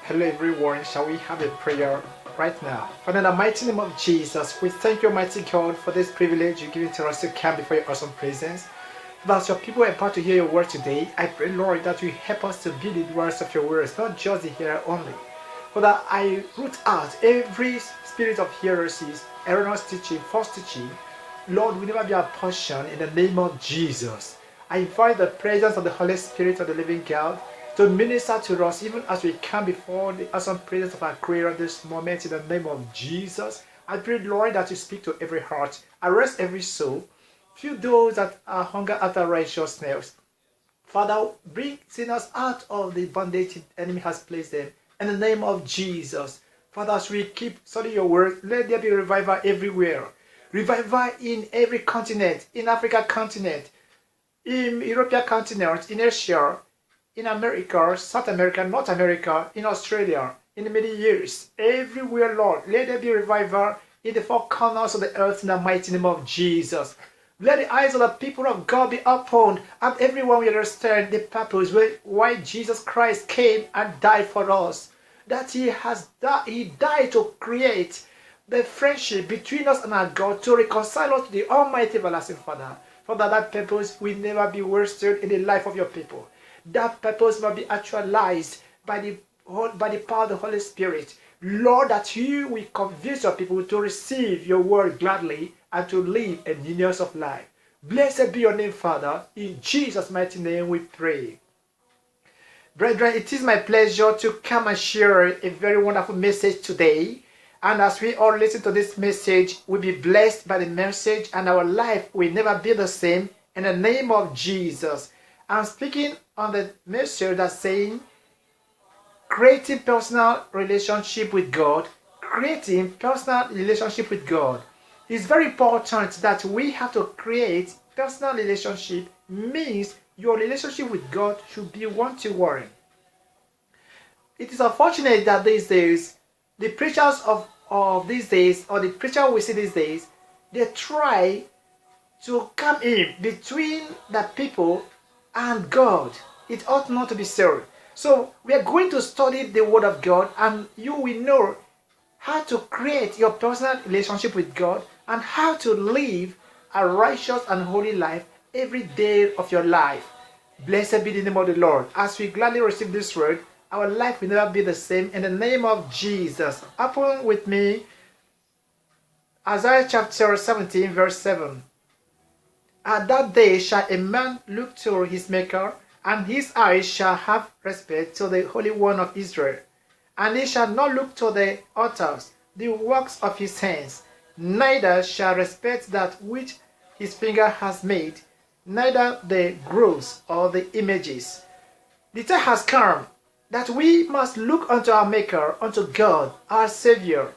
Hello everyone, shall we have a prayer right now? Father, in the mighty name of Jesus, we thank you, Almighty God, for this privilege you've given to us to come before your awesome presence. As your people are about to hear your word today, I pray, Lord, that you help us to be the doers of your words, not just the hearer only. Father, I root out every spirit of heresies, erroneous teaching, false teaching. Lord, we never be our portion in the name of Jesus. I invite the presence of the Holy Spirit of the living God to minister to us even as we come before the awesome presence of our Creator this moment in the name of Jesus. I pray, Lord, that you speak to every heart, arrest every soul, fill those that are hunger after righteousness. Father, bring sinners out of the bondage the enemy has placed them in the name of Jesus. Father, as we keep studying your word, let there be revival everywhere. Revival in every continent, in Africa continent, in European continent, in Asia, in America, South America, North America, in Australia, in the Middle East, everywhere, Lord, let there be revival in the four corners of the earth in the mighty name of Jesus. Let the eyes of the people of God be opened, and everyone will understand the purpose why Jesus Christ came and died for us. That He died to create the friendship between us and our God, to reconcile us to the Almighty everlasting Father. Father, that purpose will never be wasted in the life of your people. That purpose must be actualized by the power of the Holy Spirit. Lord, that you will convince your people to receive your word gladly and to live a newness of life. Blessed be your name, Father. In Jesus' mighty name we pray. Brethren, it is my pleasure to come and share a very wonderful message today. And as we all listen to this message, we'll be blessed by the message and our life will never be the same in the name of Jesus. I'm speaking on the message that's saying creating personal relationship with God. Creating personal relationship with God. It's very important that we have to create personal relationship. Means your relationship with God should be one-to-one. It is unfortunate that these days, the preachers of these days, or the preacher we see these days, they try to come in between the people and God. It ought not to be so. So we are going to study the Word of God, and you will know how to create your personal relationship with God and how to live a righteous and holy life every day of your life. Blessed be the name of the Lord. As we gladly receive this word, our life will never be the same in the name of Jesus. Open with me Isaiah chapter 17 verse 7. At that day shall a man look to his Maker, and his eyes shall have respect to the Holy One of Israel. And he shall not look to the altars, the works of his hands, neither shall respect that which his finger has made, neither the groves or the images. The time has come that we must look unto our Maker, unto God, our Savior.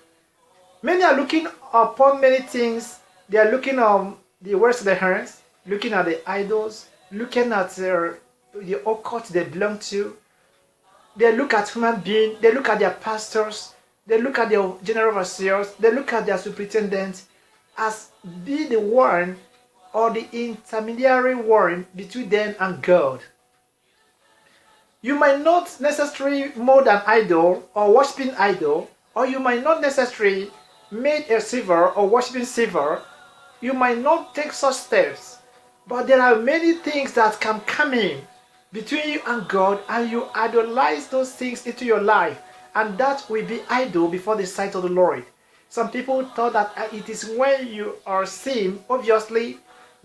Many are looking upon many things. They are looking on the works of their hands, looking at the idols, looking at the occult they belong to. They look at human beings, they look at their pastors, they look at their general overseers, they look at their superintendents as be the one or the intermediary one between them and God. You might not necessarily mold an idol or worshiping idol, or you might not necessarily make a silver or worshiping silver. You might not take such steps, but there are many things that can come in between you and God, and you idolize those things into your life, and that will be idol before the sight of the Lord. Some people thought that it is when you are seen, obviously,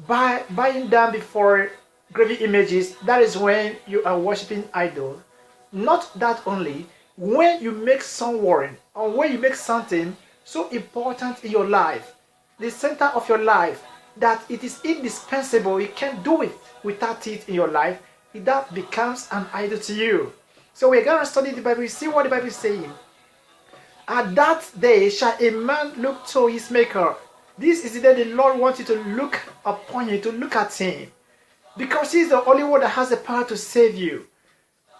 bowing down before graven images, that is when you are worshiping idol. Not that only, when you make someone or when you make something so important in your life, the center of your life, that it is indispensable, you can't do it without it in your life, that becomes an idol to you. So we're going to study the Bible, see what the Bible is saying. At that day shall a man look to his Maker. This is the day the Lord wants you to look upon you, to look at him. Because he is the only one that has the power to save you.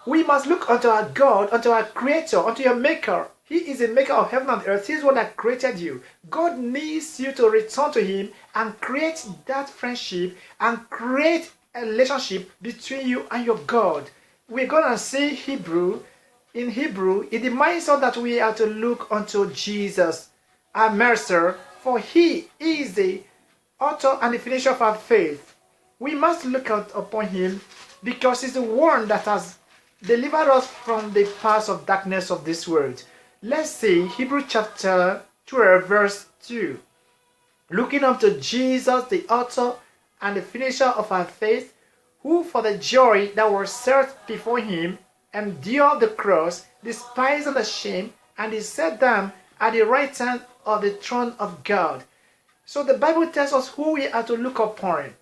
We must look unto our God, unto our Creator, unto your Maker. He is the maker of heaven and earth. He is the one that created you. God needs you to return to Him and create that friendship and create a relationship between you and your God. We're going to see Hebrew in Hebrew, it reminds us that we are to look unto Jesus, our Master, for he is the author and the finisher of our faith. We must look out upon him because he's the one that has delivered us from the powers of darkness of this world. Let's see Hebrew chapter 12 verse 2. Looking unto Jesus, the author and the finisher of our faith, who for the joy that was set before him endured the cross, despising the shame, and is set down at the right hand of the throne of God. So the Bible tells us who we are to look upon.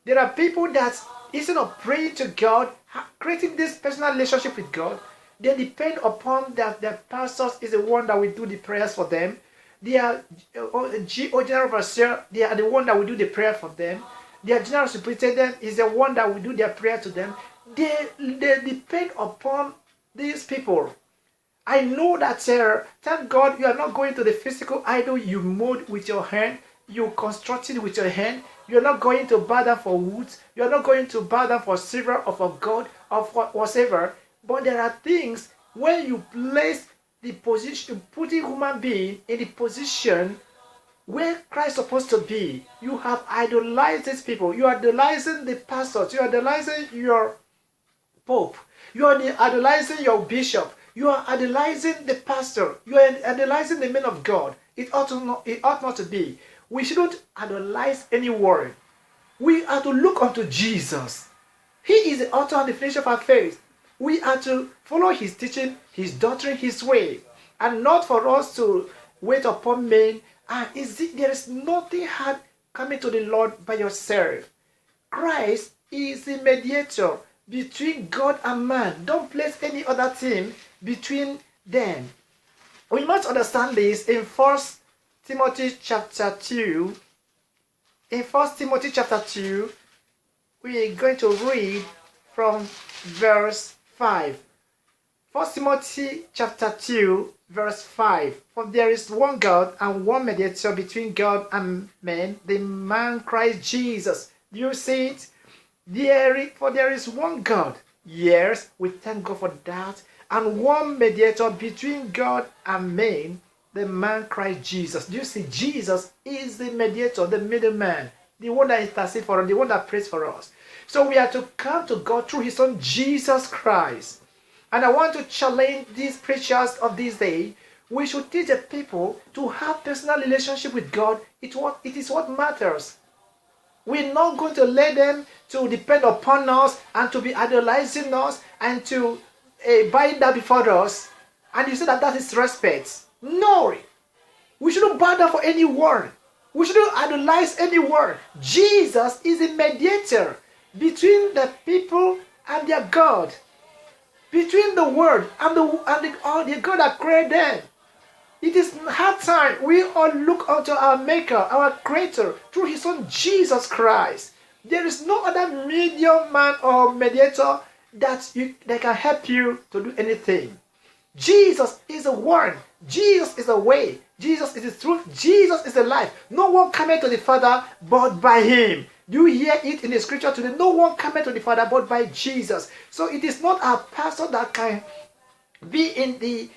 There are people that instead of praying to God, creating this personal relationship with God, they depend upon that their pastors is the one that will do the prayers for them. Their general overseer, they are the one that will do the prayer for them. Their general superintendent is the one that will do their prayer to them. They depend upon these people. I know that, thank God, you are not going to the physical idol you made with your hand, you constructed with your hand. You're not going to bow down for wood. You're not going to bow down for silver or for gold or for whatever. But there are things when you place the position, putting human being in the position where Christ is supposed to be, you have idolized these people. You are idolizing the pastors. You are idolizing your pope. You are idolizing your bishop. You are idolizing the pastor. You are idolizing the man of God. It ought not to be. We shouldn't idolize anyone. We are to look unto Jesus. He is the author and the finisher of our faith. We are to follow his teaching, his doctrine, his way, and not for us to wait upon men. There is nothing hard coming to the Lord by yourself. Christ is the mediator between God and man. Don't place any other thing between them. We must understand this in 1 Timothy chapter 2. In 1 Timothy chapter 2, we are going to read from verse 5. 1 Timothy chapter 2, verse 5. For there is one God and one mediator between God and men, the man Christ Jesus. Do you see it? For there is one God. Yes, we thank God for that. And one mediator between God and men, the man Christ Jesus. Do you see? Jesus is the mediator, the middleman, the one that intercedes for us, the one that prays for us. So we are to come to God through his son Jesus Christ. And I want to challenge these preachers of this day. We should teach the people to have personal relationship with God. It is what matters. We're not going to let them to depend upon us and to be idolizing us and to bow down before us. And you say that is respect. No, we shouldn't bow down for anyone. We shouldn't idolize anyone. Jesus is a mediator between the people and their God, between the world and the God that created them. It is hard time. We all look unto our Maker, our Creator, through his son Jesus Christ. There is no other medium man or mediator that can help you to do anything. Jesus is the one. Jesus is the way. Jesus is the truth. Jesus is the life. No one cometh to the Father but by him. Do you hear it in the scripture today? No one cometh to the Father but by Jesus. So it is not our pastor that can be in the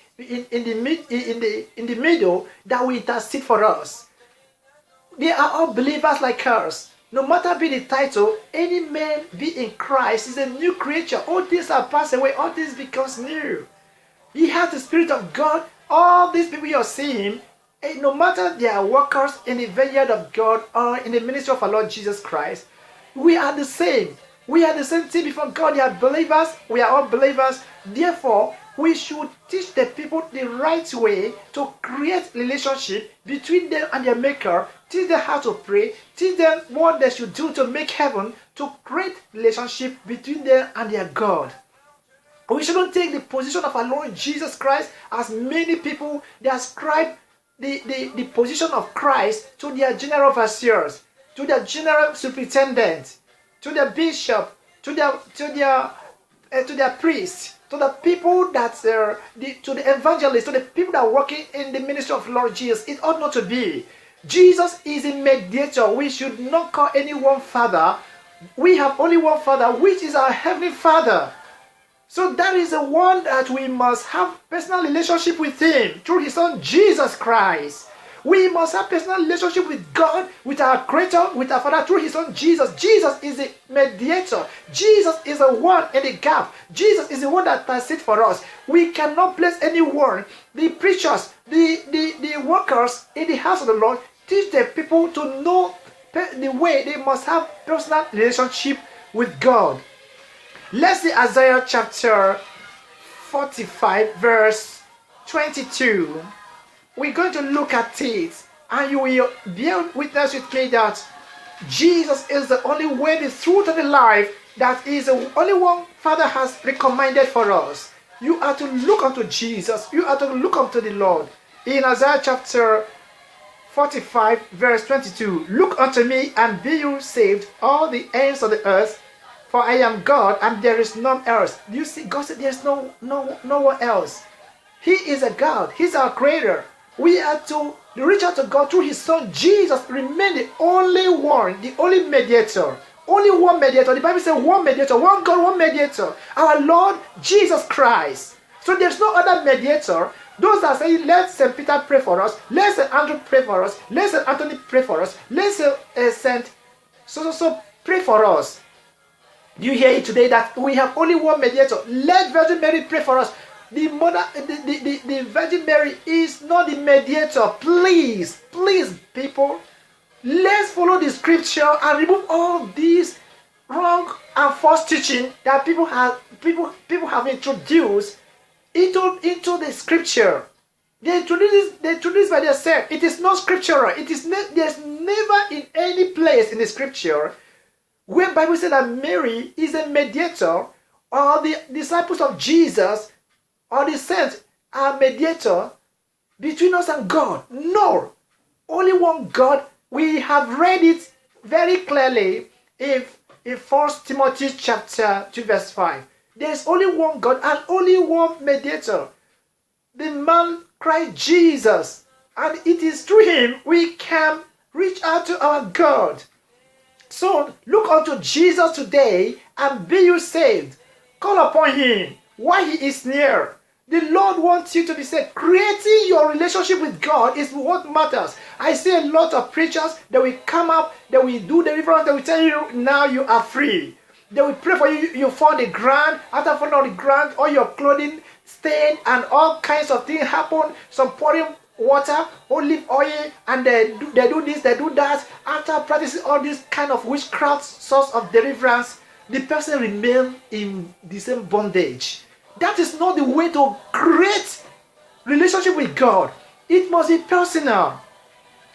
middle that will intercede for us. They are all believers like us. No matter be the title, any man be in Christ is a new creature. All things are passed away. All things becomes new. He has the Spirit of God. All these people you are seeing, no matter they are workers in the vineyard of God or in the ministry of our Lord Jesus Christ, we are the same. We are the same thing before God. They are believers. We are all believers. Therefore, we should teach the people the right way to create relationship between them and their Maker. Teach them how to pray. Teach them what they should do to make heaven, to create relationship between them and their God. We shouldn't take the position of our Lord Jesus Christ as many people they ascribe the position of Christ to their general overseers, to their general superintendent, to their bishop, to their priests, to the people that to the evangelists, to the people that are working in the ministry of Lord Jesus. It ought not to be. Jesus is a mediator. We should not call anyone Father. We have only one Father, which is our Heavenly Father. So that is the one that we must have personal relationship with him through his son Jesus Christ. We must have personal relationship with God, with our Creator, with our Father through his son Jesus. Jesus is the mediator. Jesus is the one in the gap. Jesus is the one that intercedes for us. We cannot place anyone. The preachers, the workers in the house of the Lord teach the people to know the way they must have personal relationship with God. Let's see Isaiah chapter 45 verse 22. We're going to look at it, and you will bear witness with me that Jesus is the only way, the truth, and the life. That is the only one Father has recommended for us. You are to look unto Jesus. You are to look unto the Lord. In Isaiah chapter 45 verse 22, look unto me and be you saved, all the ends of the earth, for I am God and there is none else. You see, God said there is no one else. He is a God. He's our creator. We are to reach out to God through his son Jesus. Remain the only one, the only mediator. Only one mediator. The Bible says one mediator, one God, one mediator. Our Lord Jesus Christ. So there's no other mediator. Those that say, let St. Peter pray for us, let St. Andrew pray for us, let St. Anthony pray for us, let St. So pray for us. You hear it today that we have only one mediator. Let Virgin Mary pray for us. The Virgin Mary is not the mediator. Please, people, let's follow the scripture and remove all these wrong and false teaching that people have introduced into the scripture. They introduce by themselves. It is not scriptural. There's never in any place in the scripture where Bible says that Mary is a mediator, or the disciples of Jesus or the saints are mediator between us and God. No, only one God. We have read it very clearly in 1 Timothy chapter 2 verse 5. There is only one God and only one mediator, the man Christ Jesus, and it is through him we can reach out to our God. So look unto Jesus today and be you saved. Call upon him while he is near. The Lord wants you to be saved. Creating your relationship with God is what matters. I see a lot of preachers that will come up, that will do deliverance, that will tell you now you are free. They will pray for you, you fall on the ground. After falling on the ground, all your clothing stained and all kinds of things happen. Some pouring water, olive oil, and they do this, they do that. After practicing all this kind of witchcraft source of deliverance, the person remains in the same bondage. That is not the way to create relationship with God. It must be personal.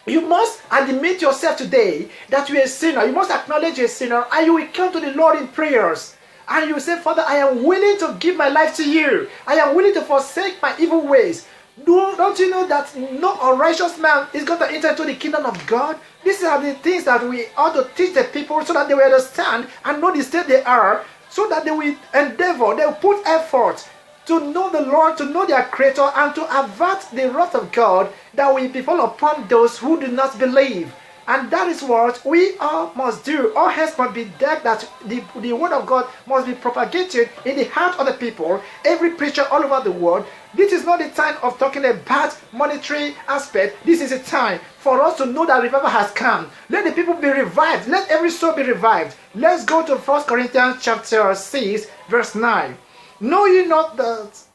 You must admit yourself today that you are a sinner. You must acknowledge you're a sinner, and you will come to the Lord in prayers. And you say, Father, I am willing to give my life to you. I am willing to forsake my evil ways. Don't you know that no unrighteous man is going to enter into the kingdom of God? These are the things that we ought to teach the people so that they will understand and know the state they are, so that they will endeavor, they will put effort to know the Lord, to know their Creator, and to avert the wrath of God that will befall upon those who do not believe. And that is what we all must do. All hands must be decked, that the word of God must be propagated in the heart of the people, every preacher all over the world. This is not the time of talking about monetary aspect. This is a time for us to know that revival has come. Let the people be revived. Let every soul be revived. Let's go to 1 Corinthians chapter 6, verse 9. Know ye not that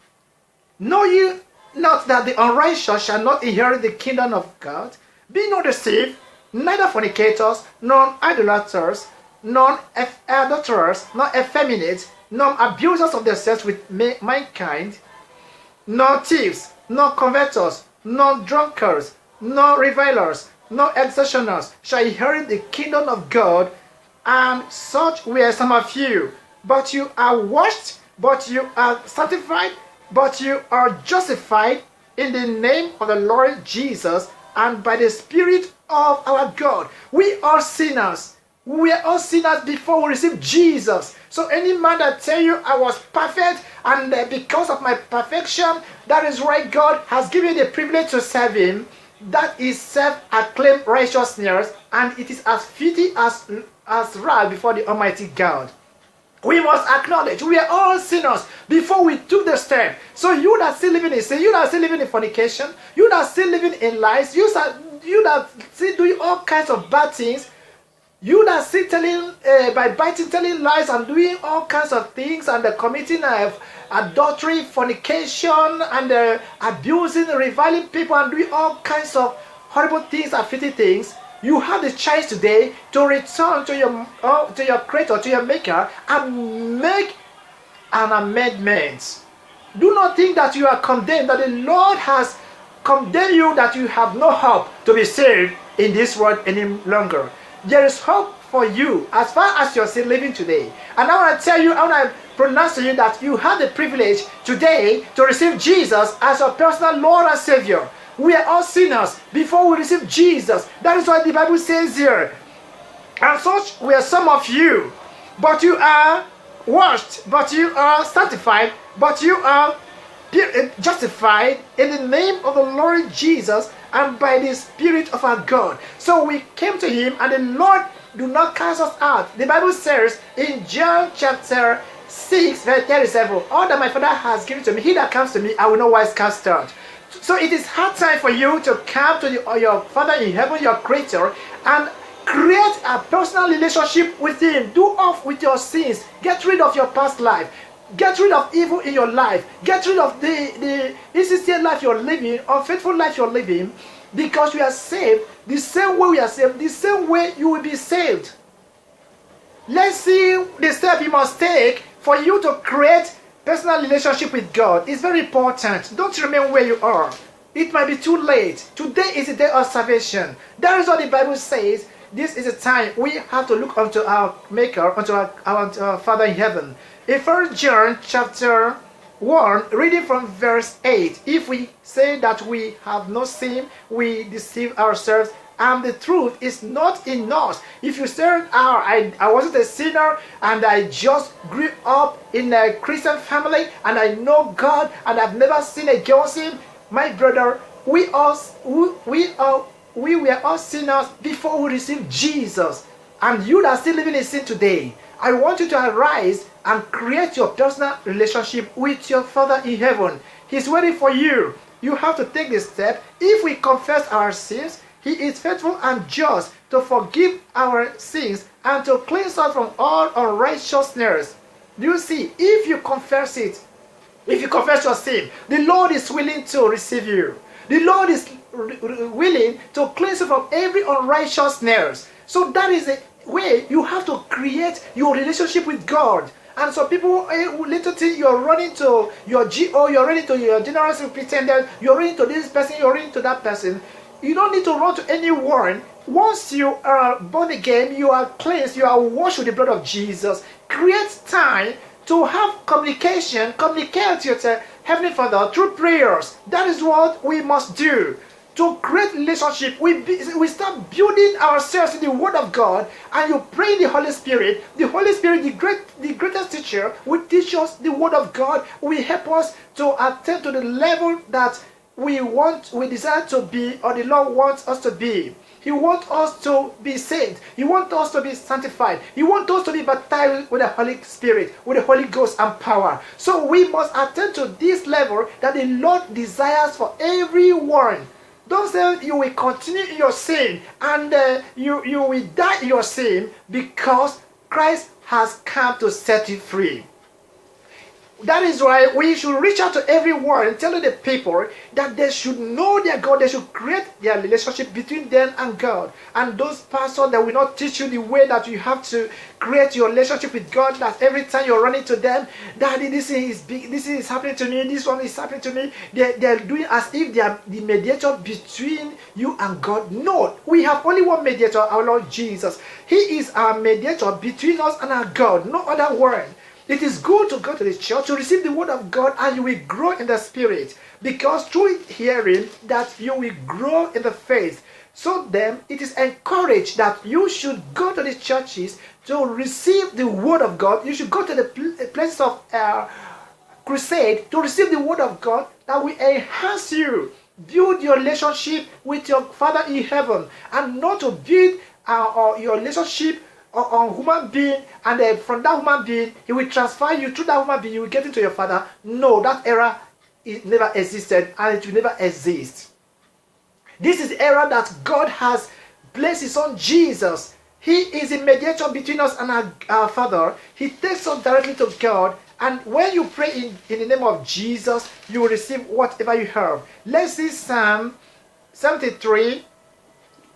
the unrighteous shall not inherit the kingdom of God? Be not deceived, neither fornicators, nor idolaters, nor adulterers, nor effeminate, nor abusers of themselves with mankind, nor thieves, nor covetous, nor drunkards, nor revilers, nor extortioners shall inherit the kingdom of God. And such were some of you. But you are washed, but you are sanctified, but you are justified in the name of the Lord Jesus and by the Spirit of our God. We are sinners. We are all sinners before we receive Jesus. So any man that tell you I was perfect and because of my perfection, that is why God has given you the privilege to serve him, that is self-acclaimed righteousness, and it is as filthy as rag before the Almighty God. We must acknowledge we are all sinners before we took the step. So you that still living in sin, you that still living in fornication, you that still living in lies, you that still doing all kinds of bad things, you that still telling, by biting, telling lies and doing all kinds of things and committing adultery, fornication, and abusing, reviling people and doing all kinds of horrible things and filthy things, you have the chance today to return to your creator, to your maker, and make an amendment. Do not think that you are condemned, that the Lord has condemned you, that you have no hope to be saved in this world any longer. There is hope for you as far as you're still living today. And I want to tell you, I want to pronounce to you that you have the privilege today to receive Jesus as your personal Lord and Savior. We are all sinners before we receive Jesus. That is what the Bible says here. And such were some of you. But you are washed, but you are sanctified, but you are justified in the name of the Lord Jesus and by the Spirit of our God. So we came to Him, and the Lord do not cast us out. The Bible says in John chapter 6 verse 37, all that my Father has given to me, he that comes to me, I will no wise cast out. So it is hard time for you to come to your Father in heaven, your Creator, and create a personal relationship with Him. Do off with your sins. Get rid of your past life. Get rid of evil in your life. Get rid of the insincere life you're living, unfaithful life you're living, because you are saved. The same way we are saved, the same way you will be saved. Let's see the step you must take for you to create personal relationship with God. Is very important. Don't remain where you are. It might be too late. Today is the day of salvation. That is what the Bible says. This is a time we have to look unto our Maker, unto our Father in heaven. In 1 John chapter 1, reading from verse 8, if we say that we have no sin, we deceive ourselves, and the truth is not in us. If you say, I wasn't a sinner, and I just grew up in a Christian family, and I know God, and I've never sinned against Him, my brother, we were all sinners before we received Jesus. And you that are still living in sin today, I want you to arise and create your personal relationship with your Father in heaven. He's waiting for you. You have to take this step. If we confess our sins, He is faithful and just to forgive our sins and to cleanse us from all unrighteousness. Do you see? If you confess it, if you confess your sin, the Lord is willing to receive you. The Lord is willing to cleanse you from every unrighteousness. So that is the way you have to create your relationship with God. And so people little think you're running to your GO, you're running to your general superintendent, you're running to this person, you're running to that person. You don't need to run to anyone. Once you are born again, you are cleansed, you are washed with the blood of Jesus. Create time to have communication, communicate with your Heavenly Father through prayers. That is what we must do. To create relationship, we start building ourselves in the Word of God, and you pray in the Holy Spirit. The Holy Spirit, the greatest teacher, will teach us the Word of God, will help us to attain to the level that we desire to be, or the Lord wants us to be. He wants us to be saved. He wants us to be sanctified. He wants us to be baptized with the Holy Spirit, with the Holy Ghost and power. So we must attain to this level that the Lord desires for everyone. Don't say you will continue in your sin and you will die in your sin, because Christ has come to set you free. That is why we should reach out to everyone, telling the people that they should know their God. They should create their relationship between them and God. And those pastors that will not teach you the way that you have to create your relationship with God, that every time you're running to them, Daddy, this is big, this is happening to me, this one is happening to me. They're doing as if they are the mediator between you and God. No, we have only one mediator, our Lord Jesus. He is our mediator between us and our God, no other one. It is good to go to the church to receive the Word of God, and you will grow in the Spirit, because through hearing that you will grow in the faith. So then it is encouraged that you should go to the churches to receive the Word of God. You should go to the places of crusade to receive the Word of God that will enhance you. Build your relationship with your Father in heaven, and not to build your relationship on human being, and then from that human being, he will transfer you through that human being, you will get into your Father. No, that era it never existed, and it will never exist. This is the era that God has placed his son Jesus. He is a mediator between us and our Father. He takes us directly to God. And when you pray in the name of Jesus, you will receive whatever you have. Let's see Psalm 73.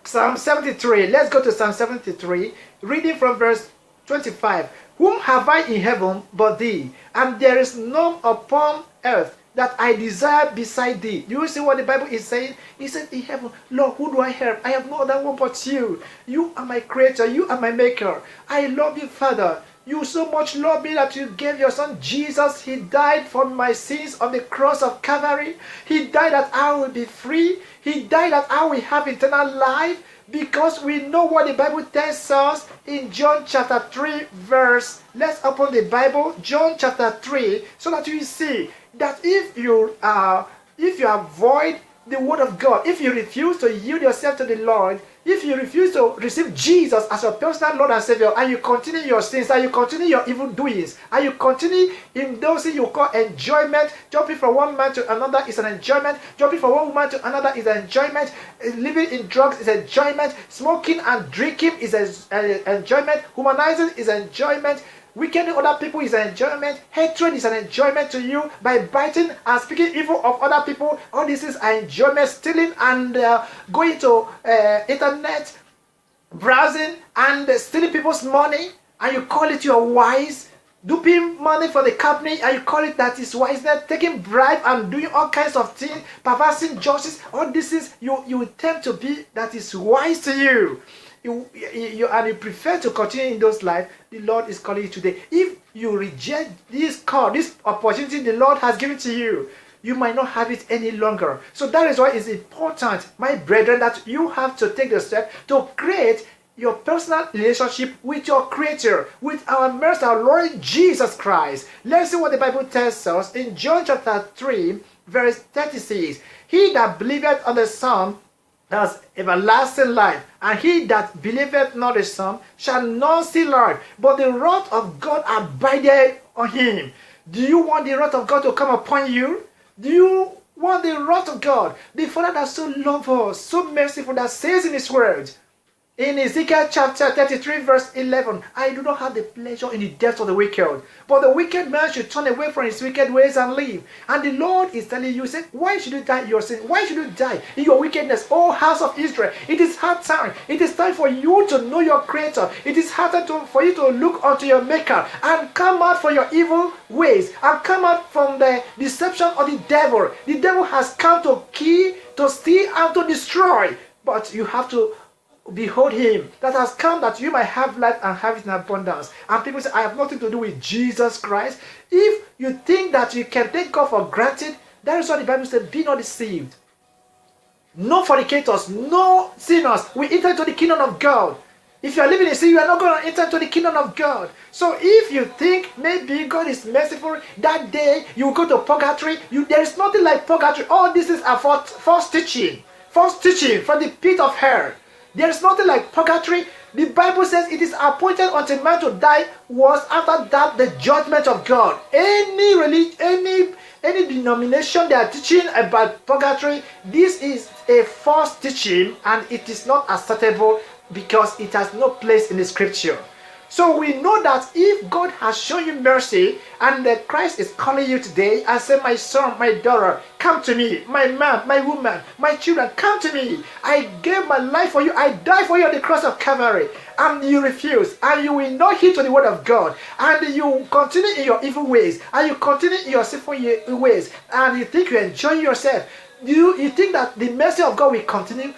Psalm 73. Let's go to Psalm 73. Reading from verse 25. Whom have I in heaven but thee? And there is none upon earth that I desire beside thee. Do you see what the Bible is saying? He said in heaven, Lord, who do I have? I have no other one but you. You are my creator. You are my maker. I love you, Father. You so much love me that you gave your son Jesus. He died for my sins on the cross of Calvary. He died that I will be free. He died that I will have eternal life. Because we know what the Bible tells us in John chapter 3 verse. Let's open the Bible, John chapter 3, so that you see that if you avoid the word of God, if you refuse to yield yourself to the Lord, if you refuse to receive Jesus as your personal Lord and Savior, and you continue your sins, and you continue your evil doings, and you continue in those things you call enjoyment, jumping from one man to another is an enjoyment, jumping from one woman to another is an enjoyment, living in drugs is enjoyment, smoking and drinking is an enjoyment, humanizing is enjoyment, wickeding other people is an enjoyment. Hatred is an enjoyment to you. By biting and speaking evil of other people, all this is an enjoyment. Stealing and going to internet, browsing and stealing people's money, and you call it your wise. Duping money for the company, and you call it that is wiseness. Taking bribe and doing all kinds of things, perversing justice. All this is you attempt to be that is wise to you. And you prefer to continue in those lives. The Lord is calling you today. If you reject this call, this opportunity the Lord has given to you, you might not have it any longer. So that is why it's important, my brethren, that you have to take the step to create your personal relationship with your Creator, with our Master, our Lord Jesus Christ. Let's see what the Bible tells us in John chapter 3, verse 36. He that believeth on the Son has everlasting life, and he that believeth not the Son shall not see life, but the wrath of God abideth on him. Do you want the wrath of God to come upon you? Do you want the wrath of God? The Father that so loves us, so merciful, that says in his word, in Ezekiel chapter 33 verse 11, I do not have the pleasure in the death of the wicked, but the wicked man should turn away from his wicked ways and live. And the Lord is telling you, say, why should you die in your sin? Why should you die in your wickedness, O house of Israel? It is hard time. It is time for you to know your Creator. It is hard time for you to look unto your Maker and come out from your evil ways and come out from the deception of the devil. The devil has come to kill, to steal, and to destroy. But you have to behold him that has come that you might have life and have it in abundance. And people say, I have nothing to do with Jesus Christ. If you think that you can take God for granted, that is what the Bible says, be not deceived. No fornicators, no sinners will enter into the kingdom of God. If you are living in sin, you are not going to enter into the kingdom of God. So if you think maybe God is merciful, that day you will go to purgatory, there is nothing like purgatory. All this is a false teaching from the pit of hell. There is nothing like purgatory. The Bible says it is appointed unto man to die, was after that the judgment of God. Any religion, any denomination they are teaching about purgatory, this is a false teaching, and it is not acceptable because it has no place in the scripture. So we know that if God has shown you mercy and that Christ is calling you today and say, my son, my daughter, come to me, my man, my woman, my children, come to me. I gave my life for you. I died for you on the cross of Calvary. And you refuse, and you will not heed to the word of God, and you continue in your evil ways, and you continue in your sinful ways, and you think you enjoy yourself. You think that the mercy of God will continue?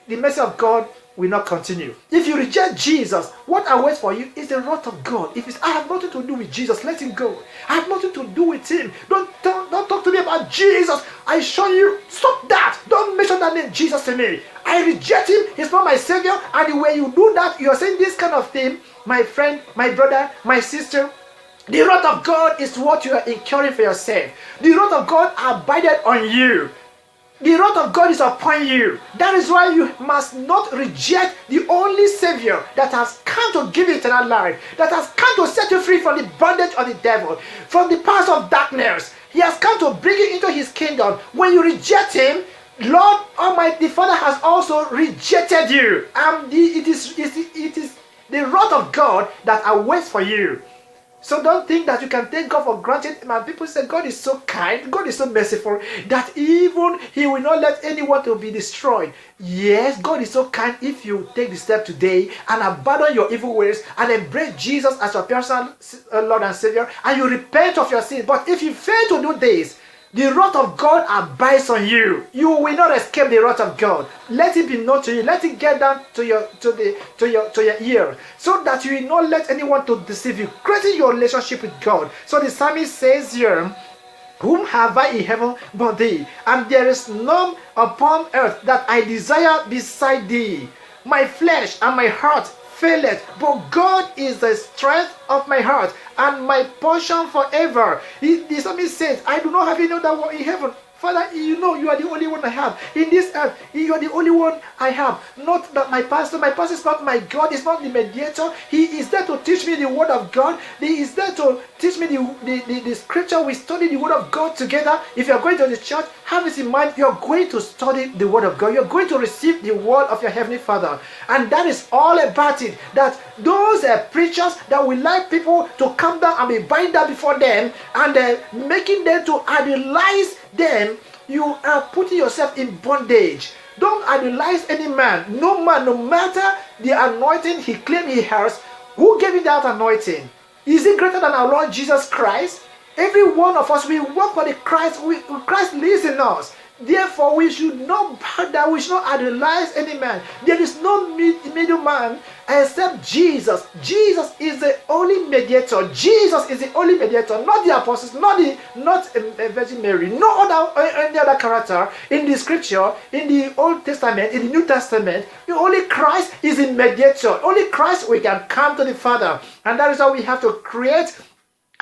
The mercy of God will not continue. If you reject Jesus, what awaits for you is the wrath of God. If it's, I have nothing to do with Jesus, let him go. I have nothing to do with him. Don't talk to me about Jesus. I show you, stop that. Don't mention that name Jesus to me. I reject him. He's not my Savior. And when you do that, you are saying this kind of thing, my friend, my brother, my sister, the wrath of God is what you are incurring for yourself. The wrath of God abided on you. The wrath of God is upon you. That is why you must not reject the only Savior that has come to give you eternal life, that has come to set you free from the bondage of the devil, from the powers of darkness. He has come to bring you into his kingdom. When you reject him, Lord Almighty, the Father has also rejected you. And it is the wrath of God that awaits for you. So don't think that you can take God for granted. And people say God is so kind, God is so merciful, that even he will not let anyone to be destroyed. Yes, God is so kind if you take the step today and abandon your evil ways and embrace Jesus as your personal Lord and Savior, and you repent of your sins. But if you fail to do this, the wrath of God abides on you. You will not escape the wrath of God. Let it be known to you. Let it get down to your ear, so that you will not let anyone to deceive you. Creating your relationship with God. So the psalmist says here, whom have I in heaven but thee? And there is none upon earth that I desire beside thee. My flesh and my heart faileth, but God is the strength of my heart and my portion forever. The psalmist says, I do not have any other one in heaven. Father, you know you are the only one I have. In this earth, you are the only one I have. Not that my pastor is not my God, is not the mediator. He is there to teach me the word of God. He is there to teach me the scripture. We study the word of God together. If you are going to the church, have this in mind. You are going to study the word of God. You are going to receive the word of your heavenly Father. And that is all about it. That those preachers that will like people to come down and be bind down before them and making them to idolize them, you are putting yourself in bondage. Don't idolize any man. No man, no matter the anointing he claimed he has, who gave him that anointing? Is it greater than our Lord Jesus Christ? Every one of us, we work for the Christ. Christ lives in us. Therefore, we should not bow down. We should not idolize any man. There is no middleman except Jesus. Jesus is the only mediator. Jesus is the only mediator, not the apostles, not Virgin Mary, any other character in the scripture, in the Old Testament, in the New Testament. Only Christ is the mediator. Only Christ we can come to the Father, and that is how we have to create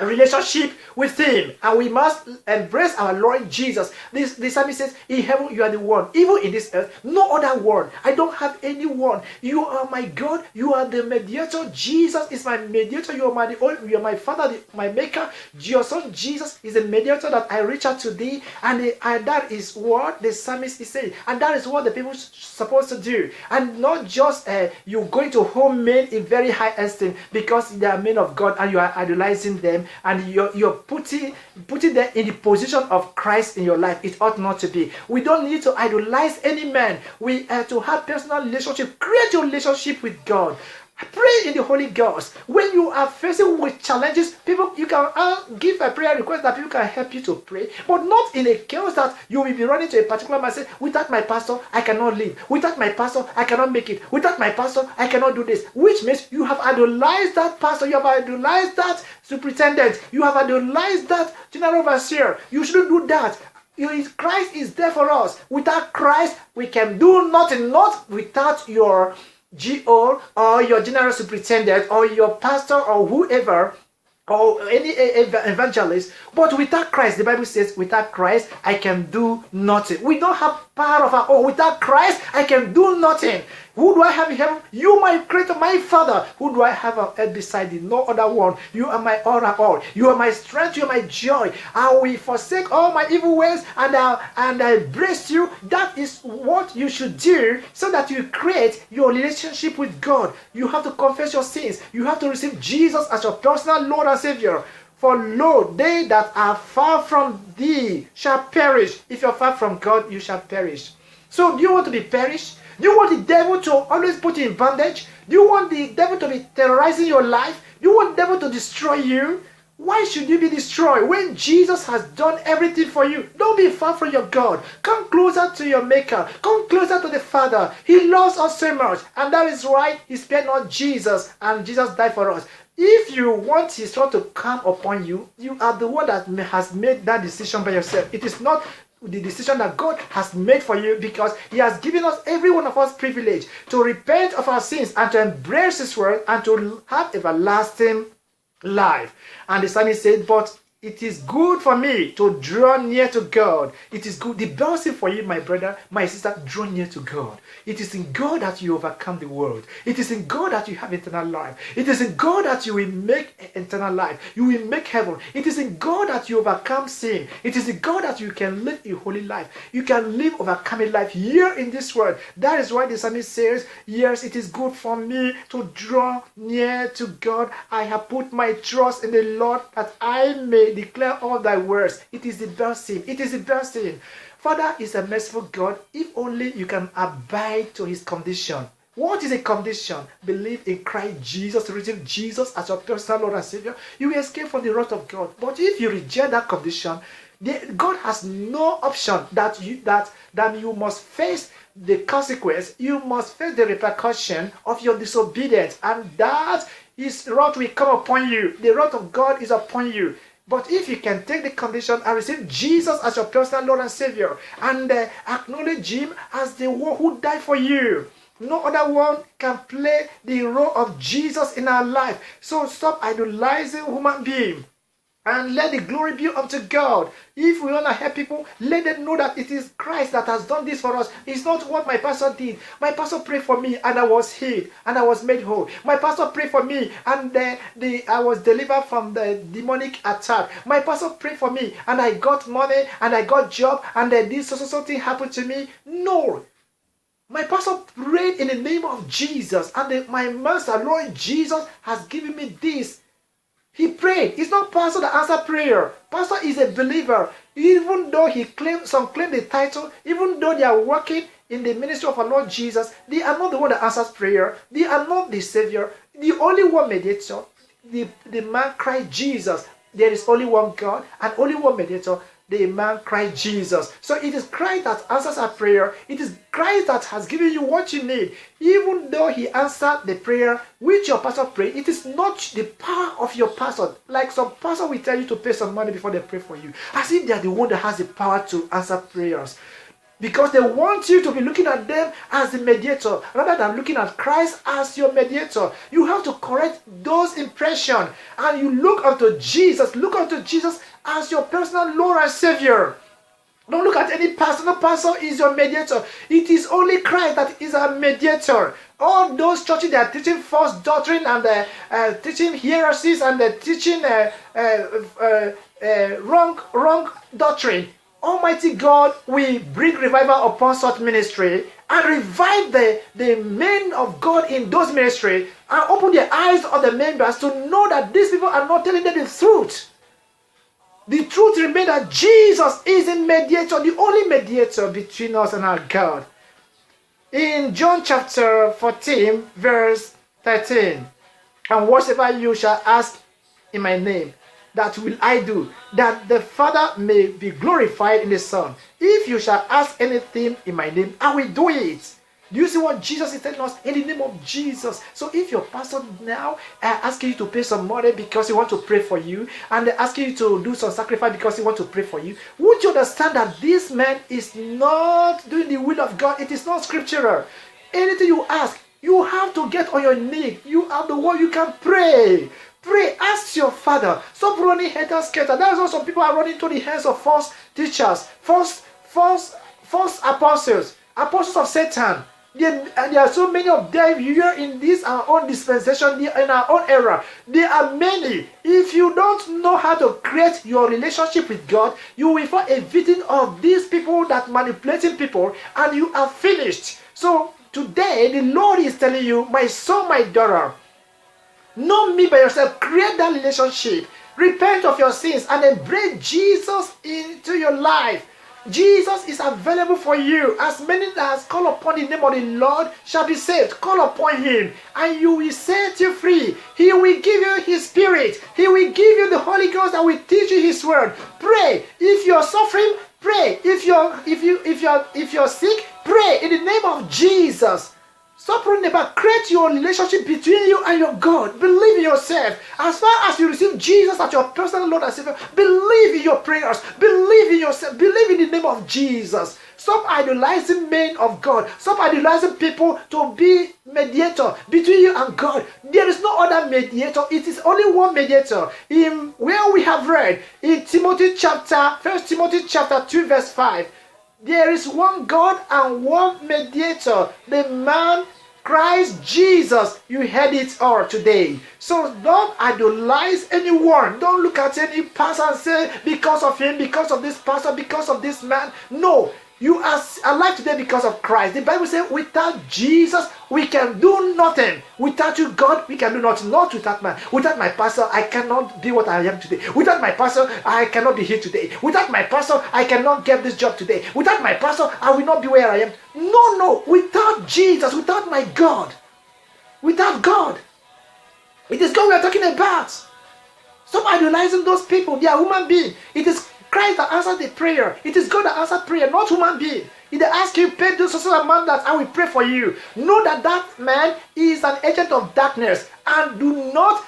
a relationship with him, and we must embrace our Lord Jesus. The psalmist says, in heaven you are the one, even in this earth no other one. I don't have anyone. You are my God. You are the mediator. Jesus is my mediator. You are my Father, my maker. Your son Jesus is the mediator that I reach out to thee, and that is what the psalmist is saying, and that is what the people are supposed to do, and not just you going to hold men in very high esteem because they are men of God and you are idolizing them, and you're putting them in the position of Christ in your life. It ought not to be. We don't need to idolize any man. We are to have personal relationship. Create your relationship with God. Pray in the Holy Ghost. When you are facing with challenges, people, you can give a prayer request that people can help you to pray, but not in a chaos that you will be running to a particular man and say, without my pastor, I cannot live. Without my pastor, I cannot make it. Without my pastor, I cannot do this. Which means you have idolized that pastor, you have idolized that superintendent, you have idolized that general overseer. You shouldn't do that. Christ is there for us. Without Christ, we can do nothing. Not without your GO or your general superintendent or your pastor or whoever or any evangelist. But without Christ, the Bible says, without Christ, I can do nothing. We don't have power of our own. Without Christ, I can do nothing. Who do I have in heaven? You, my creator, my Father. Who do I have on earth beside you? No other one. You are my all. You are my strength. You are my joy. I will forsake all my evil ways and I embrace you. That is what you should do, so that you create your relationship with God. You have to confess your sins. You have to receive Jesus as your personal Lord and Savior. For lo, they that are far from thee shall perish. If you are far from God, you shall perish. So do you want to be perished? Do you want the devil to always put you in bondage? Do you want the devil to be terrorizing your life? Do you want the devil to destroy you? Why should you be destroyed when Jesus has done everything for you? Don't be far from your God. Come closer to your Maker. Come closer to the Father. He loves us so much, and that is why He spared not Jesus, and Jesus died for us. If you want His wrath to come upon you, you are the one that has made that decision by yourself. It is not the decision that God has made for you, because He has given us, every one of us, privilege to repent of our sins and to embrace His word and to have everlasting life. And the psalmist said, but It is good for me to draw near to God. It is good. The best thing for you, my brother, my sister, draw near to God. It is in God that you overcome the world. It is in God that you have eternal life. It is in God that you will make eternal life. You will make heaven. It is in God that you overcome sin. It is in God that you can live a holy life. You can live overcoming life here in this world. That is why the psalmist says, yes, it is good for me to draw near to God. I have put my trust in the Lord that I may declare all thy words. It is the best thing. It is the best thing. Father is a merciful God. If only you can abide to his condition. What is a condition? Believe in Christ Jesus, receive Jesus as your personal Lord and Savior. You will escape from the wrath of God. But if you reject that condition, God has no option that you must face the consequence. You must face the repercussion of your disobedience, and that his wrath will come upon you. The wrath of God is upon you. But if you can take the condition and receive Jesus as your personal Lord and Savior, and acknowledge him as the one who died for you, no other one can play the role of Jesus in our life. So stop idolizing human beings and let the glory be unto God. If we want to help people, let them know that it is Christ that has done this for us. It's not what my pastor did. My pastor prayed for me and I was healed and I was made whole. My pastor prayed for me and I was delivered from the demonic attack. My pastor prayed for me and I got money and I got job and this something happened to me. No. My pastor prayed in the name of Jesus, and my master, Lord Jesus, has given me this. He prayed. It's not pastor that answered prayer. Pastor is a believer. Even though some claim the title, even though they are working in the ministry of our Lord Jesus, they are not the one that answers prayer. They are not the Savior. The only one mediator, the man Christ Jesus. There is only one God and only one mediator, the man Christ Jesus. So it is Christ that answers our prayer. It is Christ that has given you what you need. Even though he answered the prayer which your pastor prayed, it is not the power of your pastor. Like some pastor will tell you to pay some money before they pray for you, as if they are the one that has the power to answer prayers. Because they want you to be looking at them as the mediator rather than looking at Christ as your mediator. You have to correct those impressions and you look unto Jesus. Look unto Jesus as your personal Lord and Savior. Don't look at any pastor. No pastor is your mediator. It is only Christ that is our mediator. All those churches that are teaching false doctrine and teaching heresies and teaching wrong doctrine, Almighty God will bring revival upon such ministry and revive the men of God in those ministries and open the eyes of the members to know that these people are not telling them the truth. The truth remains that Jesus is the mediator, the only mediator between us and our God. In John chapter 14, verse 13, and whatsoever you shall ask in my name, that will I do, that the Father may be glorified in the Son. If you shall ask anything in my name, I will do it. Do you see what Jesus is telling us? In the name of Jesus. So if your pastor now asking you to pay some money because he wants to pray for you, and they're asking you to do some sacrifice because he wants to pray for you, would you understand that this man is not doing the will of God? It is not scriptural. Anything you ask, you have to get on your knee. You are the one you can pray. Pray, ask your Father. Stop running head-and-skelter. That's why some people are running to the hands of false teachers, false apostles of Satan. There are so many of them here in this our own dispensation, in our own era. There are many. If you don't know how to create your relationship with God, you will fall a victim of these people that manipulating people, and you are finished. So today, the Lord is telling you, my son, my daughter, know me by yourself. Create that relationship. Repent of your sins and embrace Jesus into your life. Jesus is available for you. As many as call upon the name of the Lord shall be saved. Call upon him and you will set you free. He will give you his spirit. He will give you the Holy Ghost that will teach you his word. Pray. If you're suffering, pray. If you're sick, pray in the name of Jesus. Stop running about. Create your relationship between you and your God. Believe in yourself. As far as you receive Jesus as your personal Lord and Savior, believe in your prayers. Believe in yourself. Believe in the name of Jesus. Stop idolizing men of God. Stop idolizing people to be mediator between you and God. There is no other mediator. It is only one mediator. In where we have read in 1 Timothy chapter 2 verse 5. There is one God and one mediator, the man Christ Jesus. You heard it all today. So don't idolize anyone. Don't look at any pastor and say, because of him, because of this pastor, because of this man. No. You are alive today because of Christ. The Bible says, without Jesus, we can do nothing. Without you, God, we can do nothing. Not without man. Without my pastor, I cannot be what I am today. Without my pastor, I cannot be here today. Without my pastor, I cannot get this job today. Without my pastor, I will not be where I am. No. Without Jesus, without my God. Without God. It is God we are talking about. Stop idolizing those people. They are human beings. It is Christ that answered the prayer. It is God that answered prayer, not human being. If they ask you, pay this social amount that I will pray for you. Know that that man is an agent of darkness. And do not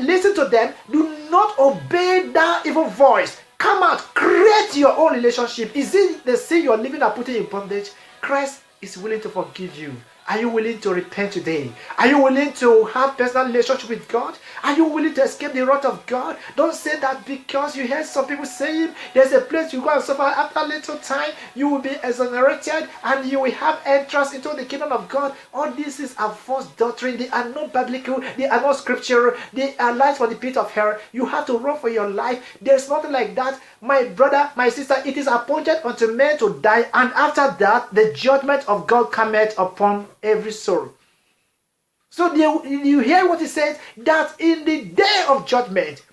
listen to them. Do not obey that evil voice. Come out. Create your own relationship. Is it the sin you are living and putting in bondage? Christ is willing to forgive you. Are you willing to repent today? Are you willing to have personal relationship with God? Are you willing to escape the wrath of God? Don't say that because you heard some people saying there's a place you go and suffer. After a little time, you will be exonerated and you will have entrance into the kingdom of God. All this is a false doctrine. They are not biblical. They are not scriptural. They are lies for the pit of hell. You have to run for your life. There's nothing like that. My brother, my sister, it is appointed unto men to die, and after that, the judgment of God cometh upon every soul. So you hear what he says, that in the day of judgment,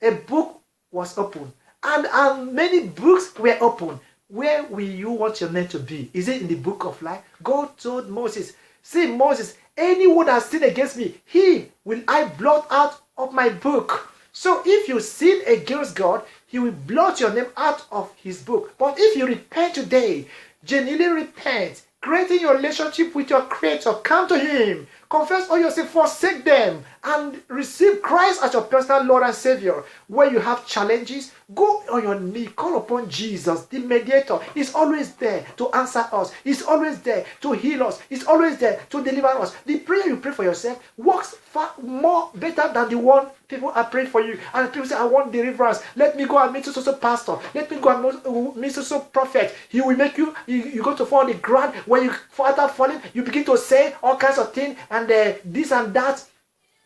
a book was opened, and many books were opened. Where will you want your name to be? Is it in the book of life? God told Moses, see Moses, anyone that has sinned against me, he will I blot out of my book. So if you sin against God, he will blot your name out of his book. But if you repent today, genuinely repent, creating your relationship with your Creator, come to him, confess all your sins, forsake them, and receive Christ as your personal Lord and Savior. Where you have challenges, go on your knee, call upon Jesus, the mediator. He's always there to answer us. He's always there to heal us. He's always there to deliver us. The prayer you pray for yourself works far more better than the one people are praying for you. And people say, I want deliverance. Let me go and meet so pastor. Let me go and meet so prophet. He will make you go to fall on the ground. When you start falling, you begin to say all kinds of things and this and that.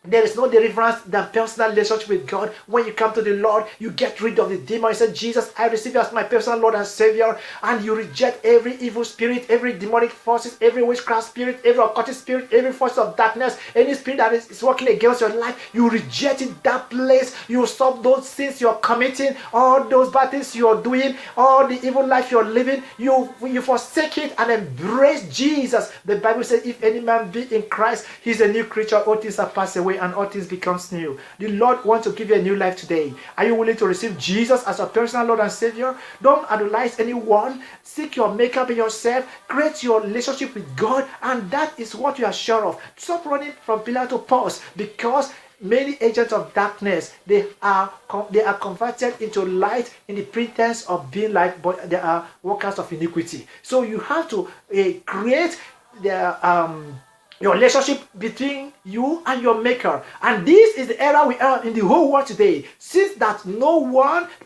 There is no deliverance than personal relationship with God. When you come to the Lord, you get rid of the demon. You say, Jesus, I receive you as my personal Lord and Savior. And you reject every evil spirit, every demonic forces, every witchcraft spirit, every occultic spirit, every force of darkness, any spirit that is working against your life. You reject it, that place. You stop those sins you're committing, all those bad things you're doing, all the evil life you're living. You forsake it and embrace Jesus. The Bible says, if any man be in Christ, he's a new creature. All things are passed away and all things becomes new. The Lord wants to give you a new life today. Are you willing to receive Jesus as your personal Lord and Savior? Don't idolize anyone. Seek your maker by yourself. Create your relationship with God, and that is what you are sure of. Stop running from pillar to post, because many agents of darkness, they are converted into light in the pretense of being light, but they are workers of iniquity. So you have to create your relationship between you and your maker. And this is the era we are in the whole world today. Since that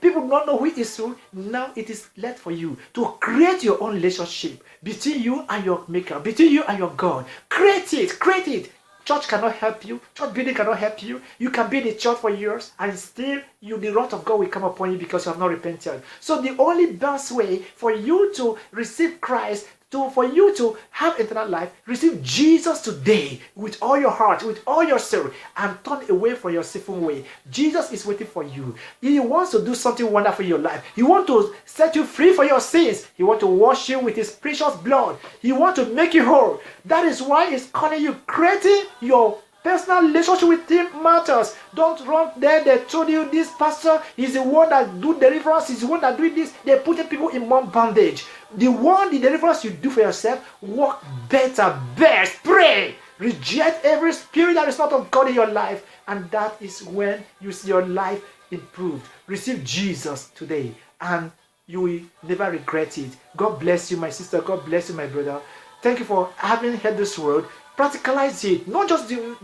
people don't know who is who, now it is left for you to create your own relationship between you and your maker, between you and your God. Create it. Church cannot help you. Church building cannot help you. You can be in the church for years and still the wrath of God will come upon you because you have not repented. So the only best way for you to receive Christ, for you to have eternal life, receive Jesus today with all your heart, with all your soul, and turn away from your sinful way. Jesus is waiting for you. He wants to do something wonderful in your life. He wants to set you free from your sins. He wants to wash you with his precious blood. He wants to make you whole. That is why he's calling you, creating your Personal relationship with him matters. Don't run there. They told you this pastor is the one that do deliverance, is the one that do this. They're putting people in more bondage. The deliverance you do for yourself, work better, best, pray. Reject every spirit that is not of God in your life. And that is when you see your life improved. Receive Jesus today and you will never regret it. God bless you, my sister. God bless you, my brother. Thank you for having heard this word. Practicalize it, not just the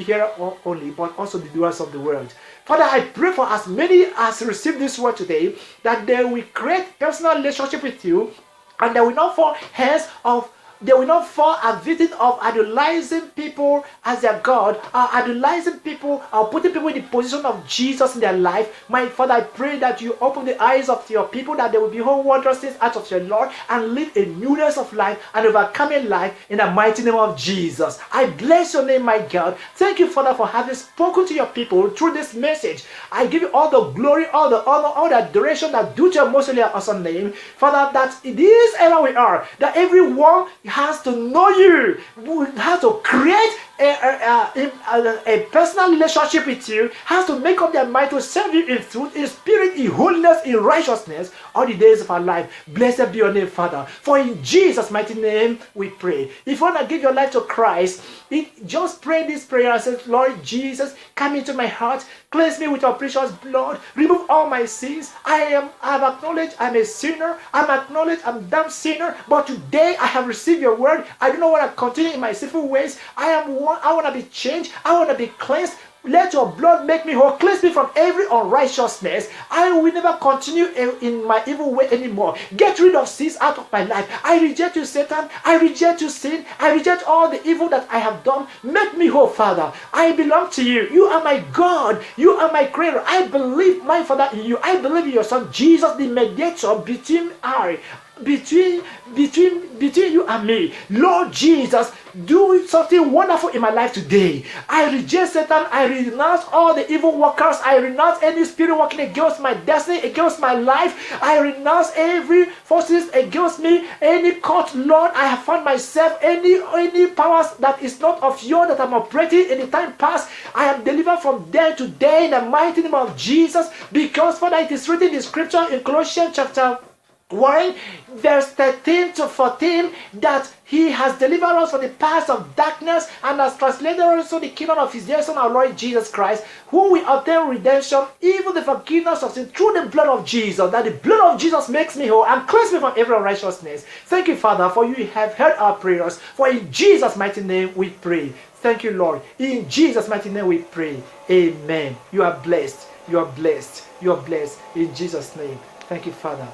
hearer only, but also the doers of the word. Father, I pray for as many as receive this word today, that they will create personal relationship with you, and they will not fall a victim of idolizing people as their God, or idolizing people, or putting people in the position of Jesus in their life. My Father, I pray that you open the eyes of your people, that they will behold wondrous things out of your Lord, and live a newness of life and overcoming life in the mighty name of Jesus. I bless your name, my God. Thank you, Father, for having spoken to your people through this message. I give you all the glory, all the honor, all the adoration that due to your most holy and awesome name. Father, that in this era we are, that everyone has to know you, has to create a personal relationship with you, has to make up their mind to serve you in truth, in spirit, in holiness, in righteousness, all the days of our life. Blessed be your name, Father. For in Jesus' mighty name we pray. If you want to give your life to Christ, just pray this prayer and say, Lord Jesus, come into my heart, cleanse me with your precious blood, remove all my sins. I have acknowledged I'm a sinner. I'm acknowledged I'm a damn sinner. But today I have received your word. I do not want to continue in my sinful ways. I want to be changed. I want to be cleansed. Let your blood make me whole. Cleanse me from every unrighteousness. I will never continue in my evil way anymore. Get rid of sins out of my life. I reject you, Satan. I reject you, sin. I reject all the evil that I have done. Make me whole, Father. I belong to you. You are my God. You are my creator. I believe, my Father, in you. I believe in your Son, Jesus, the mediator between you and me. Lord Jesus, do something wonderful in my life today. I reject Satan. I renounce all the evil workers. I renounce any spirit working against my destiny, against my life. I renounce every forces against me, any court, Lord. I have found myself any powers that is not of you that I'm operating in the time past. I am delivered from there today in the mighty name of Jesus, because Father, it is written in the scripture in Colossians chapter 1 verse 13 to 14 that he has delivered us from the paths of darkness and has translated us to the kingdom of his dear Son, our Lord Jesus Christ, who will obtain redemption, even the forgiveness of sin through the blood of Jesus. That the blood of Jesus makes me whole and cleanses me from every unrighteousness. Thank you, Father, for you have heard our prayers. For in Jesus' mighty name we pray. Thank you, Lord. In Jesus' mighty name we pray. Amen. You are blessed. You are blessed. You are blessed. In Jesus' name. Thank you, Father.